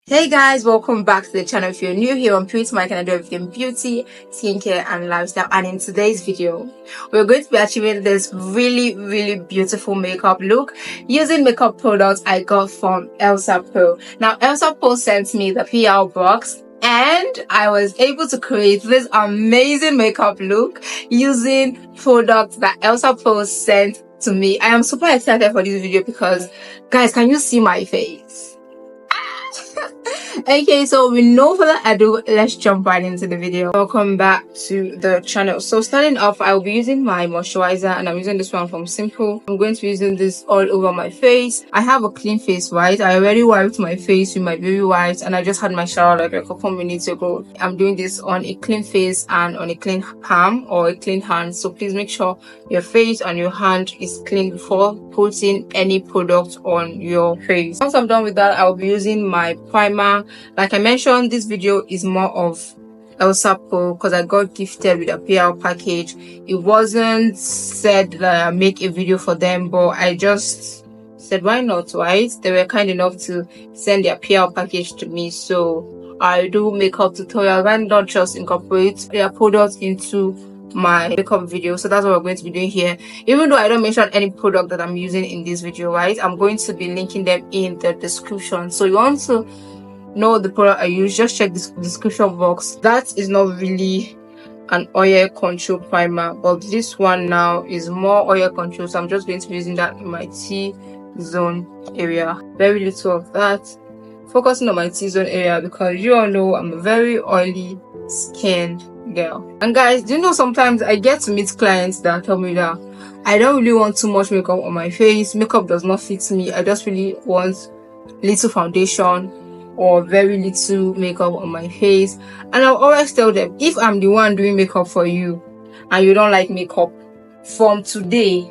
Hey guys, welcome back to the channel. If you're new here on Beauty Mike, and I do everything beauty, skincare and lifestyle. And in today's video, we're going to be achieving this really beautiful makeup look using makeup products I got from Elsaspro. Now Elsaspro sent me the PR box and I was able to create this amazing makeup look using products that Elsaspro sent to me. I am super excited for this video because guys, can you see my face? Okay, so with no further ado, let's jump right into the video. Welcome back to the channel. So starting off, I'll be using my moisturizer, and I'm using this one from Simple. I'm going to be using this all over my face. I have a clean face, right? I already wiped my face with my baby wipes, and I just had my shower like a couple minutes ago. I'm doing this on a clean face and on a clean palm or a clean hand, so please make sure your face and your hand is clean before putting any product on your face. Once I'm done with that, I'll be using my primer. Like I mentioned, this video is more of Elsaspro because I got gifted with a PR package. It wasn't said that I make a video for them, but I just said why not, right? They were kind enough to send their PR package to me, so I do makeup tutorials. Why not just incorporate their products into my makeup video? So that's what we're going to be doing here. Even though I don't mention any product that I'm using in this video, right, I'm going to be linking them in the description. So you want to know the product I use, just check this description box. That is not really an oil control primer, but this one now is more oil control, so I'm just going to be using that in my T-zone area. Very little of that, focusing on my T-zone area because you all know I'm a very oily skinned girl. And guys, do you know sometimes I get to meet clients that tell me that I don't really want too much makeup on my face. Makeup does not fit me. I just really want little foundation or very little makeup on my face. And I'll always tell them, if I'm the one doing makeup for you and you don't like makeup, from today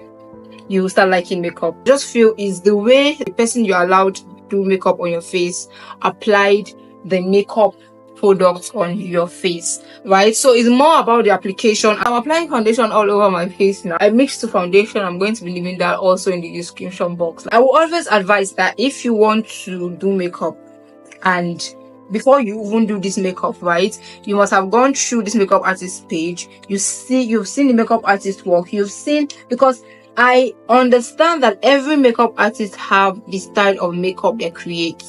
you will start liking makeup. Just feel is the way the person you're allowed to do makeup on your face applied the makeup products on your face, right? So it's more about the application. I'm applying foundation all over my face now. I mixed the foundation. I'm going to be leaving that also in the description box. I will always advise that if you want to do makeup, and before you even do this makeup, right, you must have gone through this makeup artist page. You've seen the makeup artist work. You've seen, because I understand that every makeup artist have the style of makeup they create.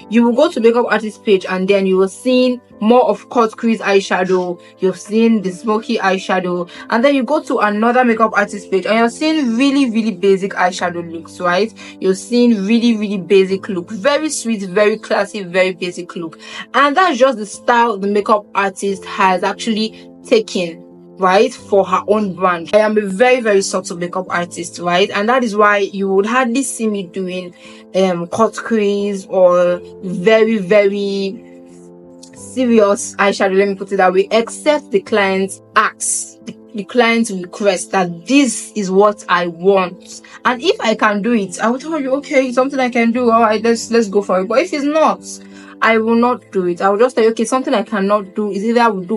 You will go to makeup artist page and then you will see more of cut crease eyeshadow. You've seen the smoky eyeshadow, and then you go to another makeup artist page and you're seeing really basic eyeshadow looks, right? You're seeing really basic look, very sweet, very classy, very basic look. And that's just the style the makeup artist has actually taken, right, for her own brand. I am a very subtle makeup artist, right, and that is why you would hardly see me doing cut crease or very serious eyeshadow, let me put it that way, except the client asks, the client request that this is what I want, and if I can do it, I will tell you, okay, something I can do, all right, let's go for it. But if it's not, I will not do it. I will just say, okay, something I cannot do is either I will go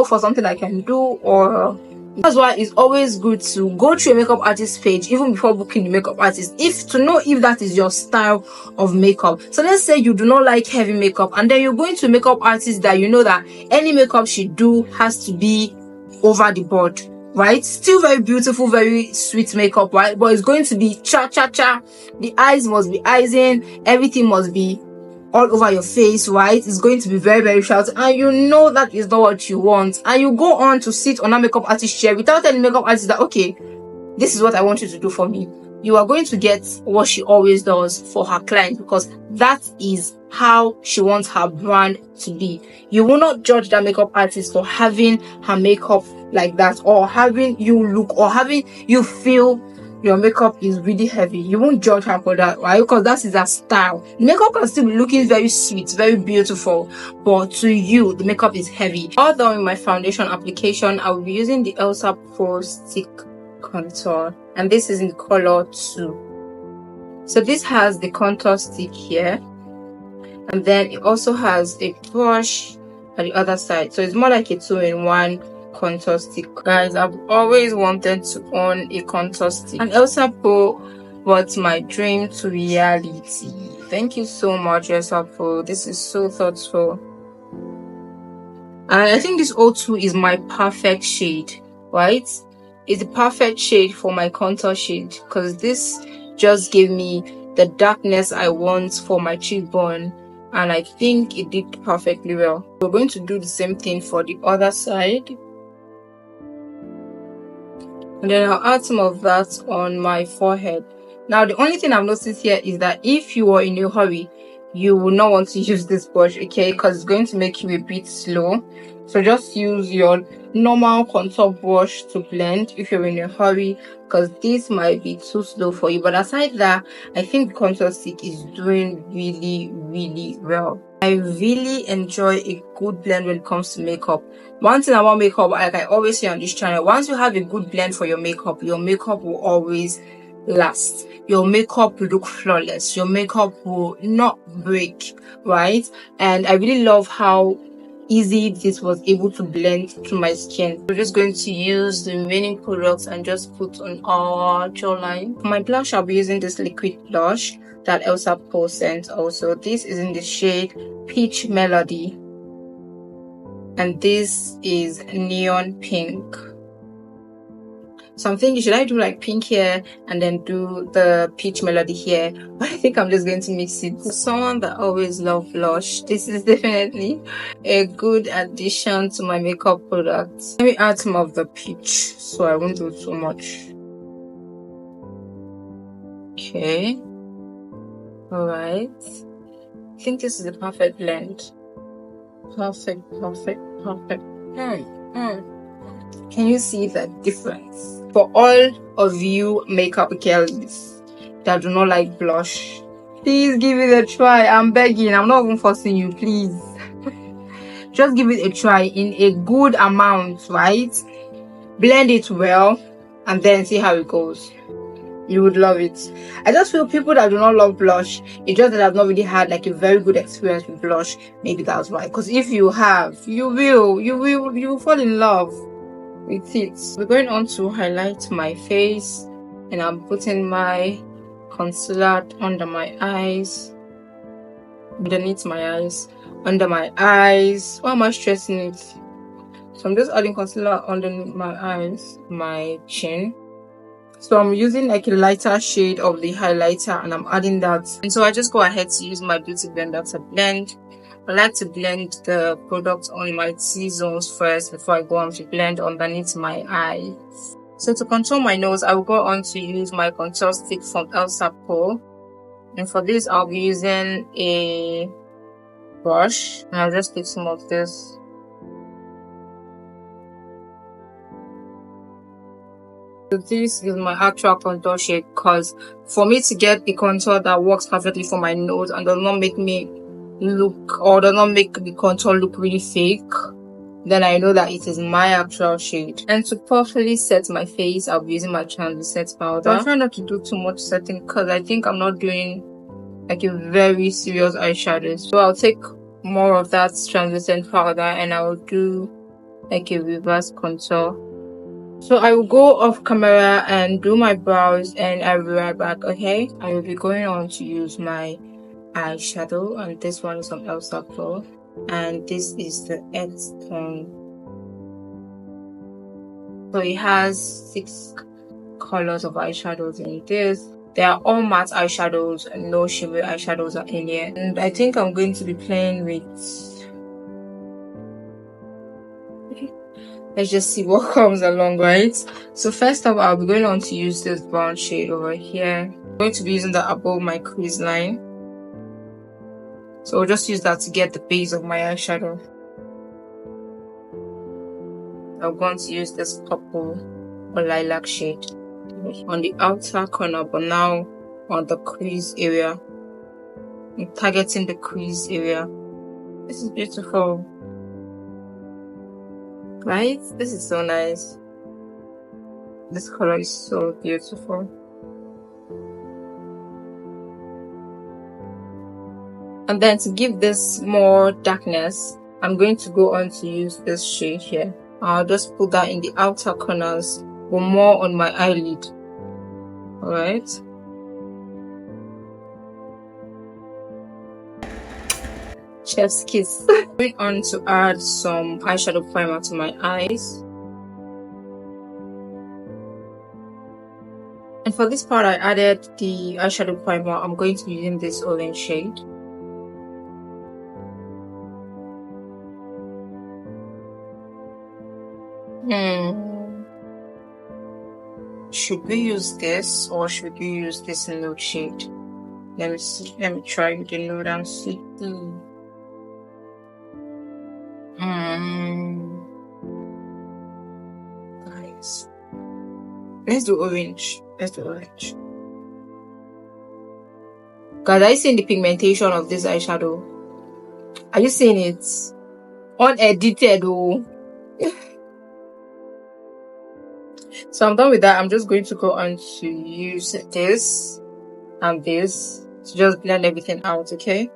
for something I can do, or that's why it's always good to go to a makeup artist page even before booking the makeup artist, if to know if that is your style of makeup. So let's say you do not like heavy makeup, and then you're going to a makeup artist that you know that any makeup she do has to be over the board, right? Still very beautiful, very sweet makeup, right? But it's going to be cha-cha-cha. The eyes must be icing, everything must be all over your face, right? It's going to be very shouty, and you know that is not what you want, and you go on to sit on a makeup artist chair without telling makeup artist that, okay, this is what I want you to do for me. You are going to get what she always does for her clients, because that is how she wants her brand to be. You will not judge that makeup artist for having her makeup like that, or having you look, or having you feel your makeup is really heavy. You won't judge her for that, right? Because that is her style. The makeup can still be looking very sweet, very beautiful, but to you the makeup is heavy. All done with my foundation application, I will be using the Elsaspro stick contour, and this is in color 2. So this has the contour stick here, and then it also has a brush at the other side, so it's more like a 2-in-1 contour stick. Guys, I've always wanted to own a contour stick, and Elsaspro brought my dream to reality. Thank you so much, Airspun. This is so thoughtful. And I think this O2 is my perfect shade, right? It's the perfect shade for my contour shade, because this just gave me the darkness I want for my cheekbone, and I think it did perfectly well. We're going to do the same thing for the other side, and then I'll add some of that on my forehead. Now, the only thing I've noticed here is that if you are in a hurry, you will not want to use this brush, okay, because it's going to make you a bit slow. So just use your normal contour brush to blend if you're in a hurry, because this might be too slow for you. But aside that, I think the contour stick is doing really well. I really enjoy a good blend when it comes to makeup. One thing about makeup, like I always say on this channel, once you have a good blend for your makeup will always last. Your makeup will look flawless. Your makeup will not break, right? And I really love how easy this was able to blend to my skin. We're just going to use the remaining products and just put on our jawline. For my blush, I'll be using this liquid blush that Elsaspro sent also. This is in the shade Peach Melody, and this is neon pink. So I'm thinking, should I do like pink here and then do the Peach Melody here? But I think I'm just going to mix it. For someone that always loves blush, this is definitely a good addition to my makeup products. Let me add some of the peach so I won't do too much. Okay. Alright. I think this is the perfect blend. Perfect. Can you see the difference? For all of you makeup girls that do not like blush, please give it a try. I'm begging. I'm not even forcing you, please. Just give it a try in a good amount, right? Blend it well and then see how it goes. You would love it. I just feel people that do not love blush, it's just that I've not really had like a very good experience with blush. Maybe that's why. Because if you have, you will fall in love with it. We're going on to highlight my face, and I'm putting my concealer under my eyes, underneath my eyes, under my eyes. Why am I stressing it? So I'm just adding concealer underneath my eyes, my chin. So I'm using like a lighter shade of the highlighter and I'm adding that. And so I just go ahead to use my beauty blender to blend. I like to blend the product on my T-zones first before I go on to blend underneath my eyes. So to contour my nose, I will go on to use my contour stick from Elsaspro. And for this, I'll be using a brush. And I'll just take some of this. So this is my actual contour shade, because for me to get a contour that works perfectly for my nose and does not make me look, or does not make the contour look really fake, then I know that it is my actual shade. And to properly set my face, I'll be using my translucent powder. I'm trying not to do too much setting because I think I'm not doing like a very serious eyeshadow. So I'll take more of that translucent powder and I will do like a reverse contour. So I will go off camera and do my brows and I'll be right back, okay? I will be going on to use my eyeshadow, and this one is from Elsaspro, and this is the Airspun. So it has 6 colors of eyeshadows in this. They are all matte eyeshadows and no shimmer eyeshadows are in here. And I think I'm going to be playing with, let's just see what comes along, right? So first of all, I'll be going on to use this brown shade over here. I'm going to be using that above my crease line. So I'll just use that to get the base of my eyeshadow. I'm going to use this purple or lilac shade on the outer corner, but now on the crease area. I'm targeting the crease area. This is beautiful. Right? This is so nice. This color is so beautiful. And then to give this more darkness, I'm going to go on to use this shade here. I'll just put that in the outer corners, but more on my eyelid. Alright. Chef's kiss. Going on to add some eyeshadow primer to my eyes. And for this part, I added the eyeshadow primer. I'm going to be using this orange shade. Should we use this or should we use this nude shade? Let me see. Let me try with the nude and see. Guys, let's do orange. Let's do orange. Guys, are you seeing the pigmentation of this eyeshadow? Are you seeing it? Unedited, oh. So I'm done with that. I'm just going to go on to use this and this to just blend everything out, okay?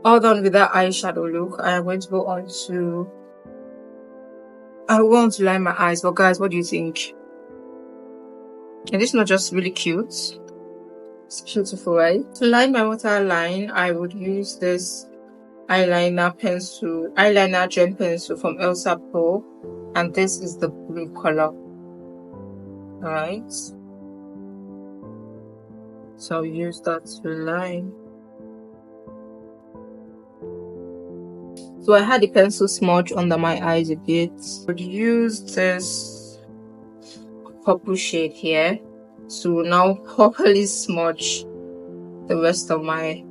All done with that eyeshadow look. I am going to go on to... I want to line my eyes, but guys, what do you think? And this is not just really cute. It's beautiful, right? To line my waterline, I would use this eyeliner gel pencil from Elsaspro, and this is the blue color. Alright, so I'll use that to line. So I had the pencil smudge under my eyes a bit. I would use this purple shade here to now properly smudge the rest of my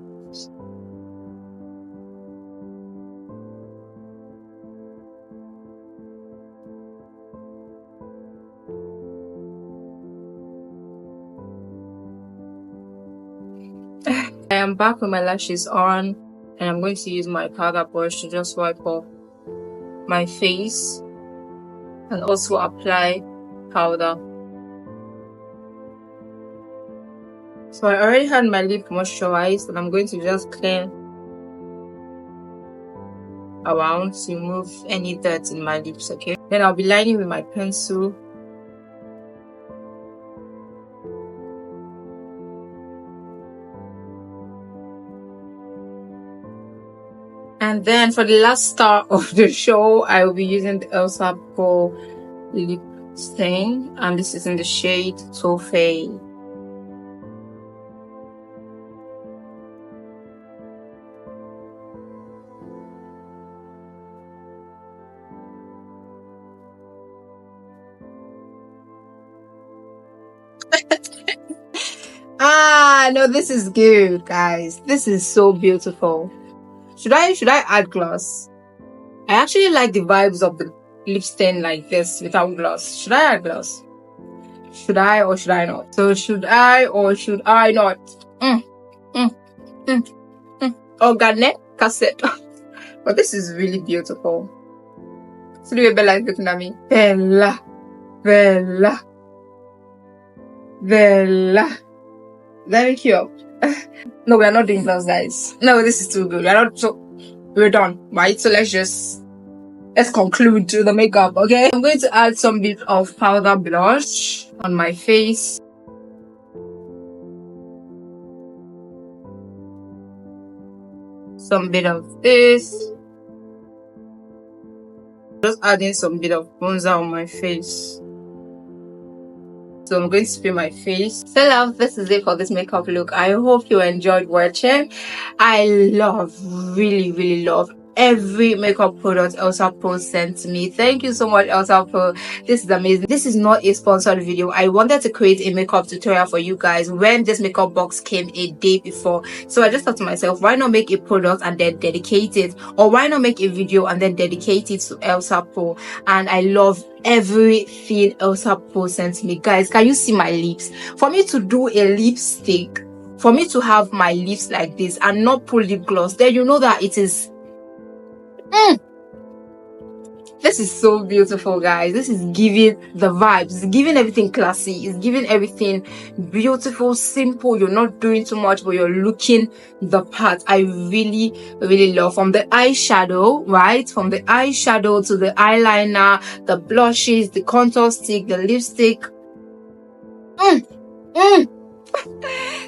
I am back with my lashes on, and I'm going to use my powder brush to just wipe off my face and also apply powder. So I already had my lip moisturized, and I'm going to just clean around to remove any dirt in my lips, okay? Then I'll be lining with my pencil. And then for the last star of the show, I will be using the Elsaspro lip stain, and this is in the shade Toffee. No, this is good, guys. This is so beautiful. Should I add gloss? I actually like the vibes of the lip stain like this without gloss. Should I add gloss? Should I or should I not? So should I or should I not? Organic cassette. But this is really beautiful. So the way Bella is looking at me. Bella. Very cute. No, we are not doing gloss, guys. No, this is too good. We're done, right? So let's conclude the makeup, okay? I'm going to add some bit of powder blush on my face. Some bit of this. Just adding some bit of bronzer on my face. So I'm going to spray my face. So love, this is it for this makeup look. I hope you enjoyed watching. I really love every makeup product Elsaspro sent to me. Thank you so much, Elsaspro. This is amazing. This is not a sponsored video. I wanted to create a makeup tutorial for you guys when this makeup box came a day before. So I just thought to myself, why not make a product and then dedicate it? Or why not make a video and then dedicate it to Elsaspro? And I love everything Elsaspro sent to me. Guys, can you see my lips? For me to do a lipstick, for me to have my lips like this and not put lip gloss, then you know that it is this is so beautiful, guys. This is giving the vibes. It's giving everything classy. It's giving everything beautiful, simple. You're not doing too much, but you're looking the part. I really love. From the eyeshadow, right? From the eyeshadow to the eyeliner, the blushes, the contour stick, the lipstick.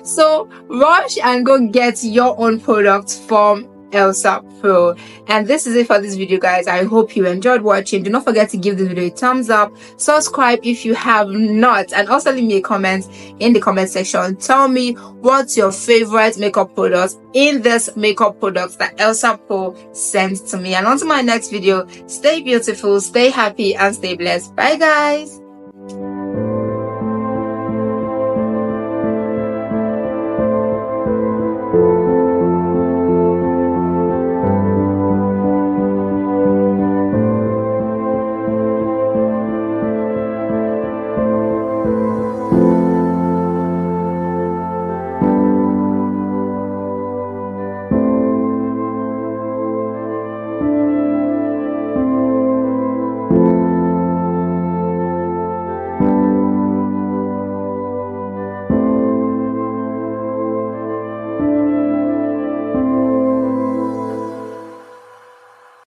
So rush and go get your own product from Elsaspro. And this is it for this video, guys. I hope you enjoyed watching. Do not forget to give this video a thumbs up, subscribe if you have not, and also leave me a comment in the comment section. Tell me what's your favorite makeup products in this makeup products that Elsaspro sent to me. And on to my next video. Stay beautiful, stay happy, and stay blessed. Bye, guys.